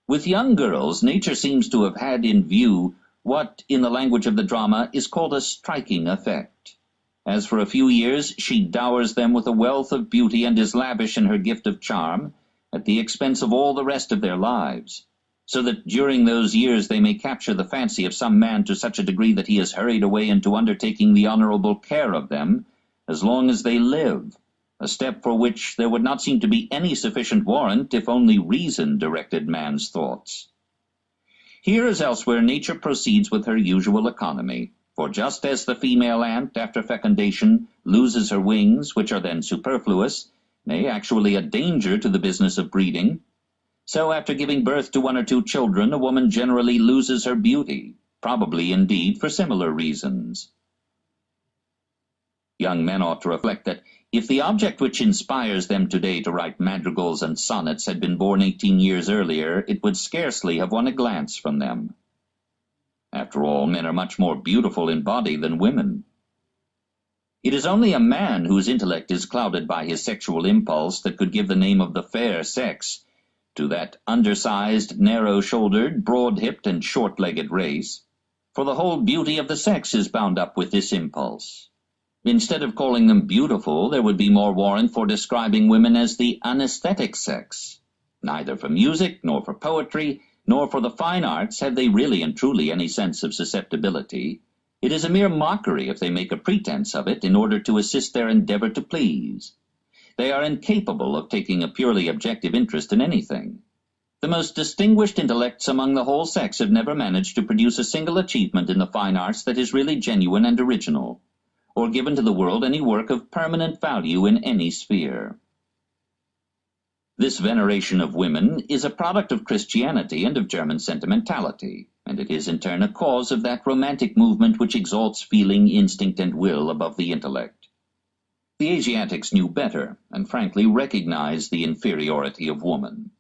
With young girls, nature seems to have had in view what, in the language of the drama, is called a striking effect. As for a few years she dowers them with a wealth of beauty and is lavish in her gift of charm, at the expense of all the rest of their lives, so that during those years they may capture the fancy of some man to such a degree that he is hurried away into undertaking the honorable care of them as long as they live, a step for which there would not seem to be any sufficient warrant if only reason directed man's thoughts. Here as elsewhere nature proceeds with her usual economy, for just as the female ant, after fecundation, loses her wings, which are then superfluous, nay, actually a danger to the business of breeding, so after giving birth to one or two children, a woman generally loses her beauty, probably indeed for similar reasons. Young men ought to reflect that if the object which inspires them today to write madrigals and sonnets had been born 18 years earlier, it would scarcely have won a glance from them. After all, men are much more beautiful in body than women. It is only a man whose intellect is clouded by his sexual impulse that could give the name of the fair sex to that undersized, narrow-shouldered, broad-hipped, and short-legged race, for the whole beauty of the sex is bound up with this impulse. Instead of calling them beautiful, there would be more warrant for describing women as the unaesthetic sex. Neither for music, nor for poetry, nor for the fine arts have they really and truly any sense of susceptibility. It is a mere mockery if they make a pretense of it in order to assist their endeavor to please. They are incapable of taking a purely objective interest in anything. The most distinguished intellects among the whole sex have never managed to produce a single achievement in the fine arts that is really genuine and original, or given to the world any work of permanent value in any sphere. This veneration of women is a product of Christianity and of German sentimentality, and it is in turn a cause of that romantic movement which exalts feeling, instinct, and will above the intellect. The Asiatics knew better, and frankly recognized the inferiority of woman.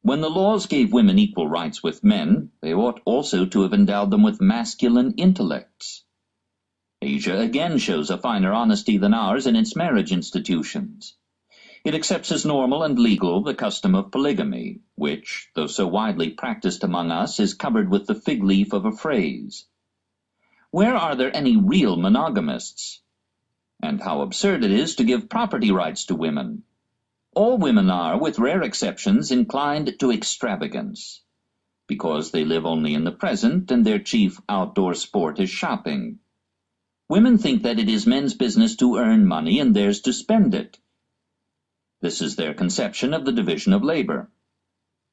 When the laws gave women equal rights with men, they ought also to have endowed them with masculine intellects. Asia again shows a finer honesty than ours in its marriage institutions. It accepts as normal and legal the custom of polygamy, which, though so widely practiced among us, is covered with the fig leaf of a phrase. Where are there any real monogamists? And how absurd it is to give property rights to women. All women are, with rare exceptions, inclined to extravagance, because they live only in the present, and their chief outdoor sport is shopping. Women think that it is men's business to earn money and theirs to spend it. This is their conception of the division of labor.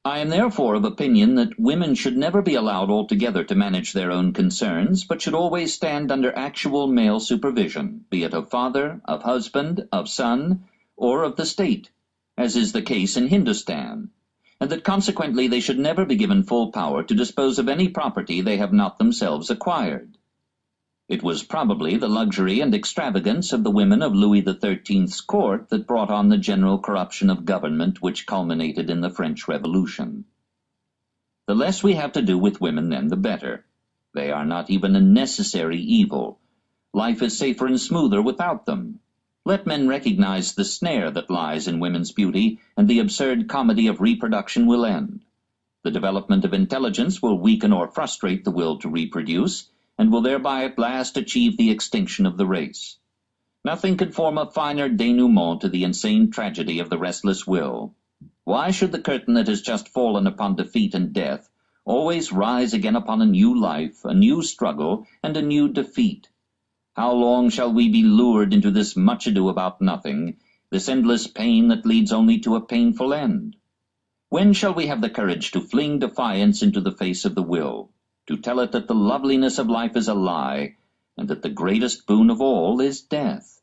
I am therefore of opinion that women should never be allowed altogether to manage their own concerns, but should always stand under actual male supervision, be it of father, of husband, of son, or of the state, as is the case in Hindustan, and that consequently they should never be given full power to dispose of any property they have not themselves acquired. It was probably the luxury and extravagance of the women of Louis XIII's court that brought on the general corruption of government which culminated in the French Revolution. The less we have to do with women, then, the better. They are not even a necessary evil. Life is safer and smoother without them. Let men recognize the snare that lies in women's beauty, and the absurd comedy of reproduction will end. The development of intelligence will weaken or frustrate the will to reproduce, and will thereby at last achieve the extinction of the race. Nothing could form a finer denouement to the insane tragedy of the restless will. Why should the curtain that has just fallen upon defeat and death always rise again upon a new life, a new struggle, and a new defeat? How long shall we be lured into this much ado about nothing, this endless pain that leads only to a painful end? When shall we have the courage to fling defiance into the face of the will, to tell it that the loveliness of life is a lie, and that the greatest boon of all is death?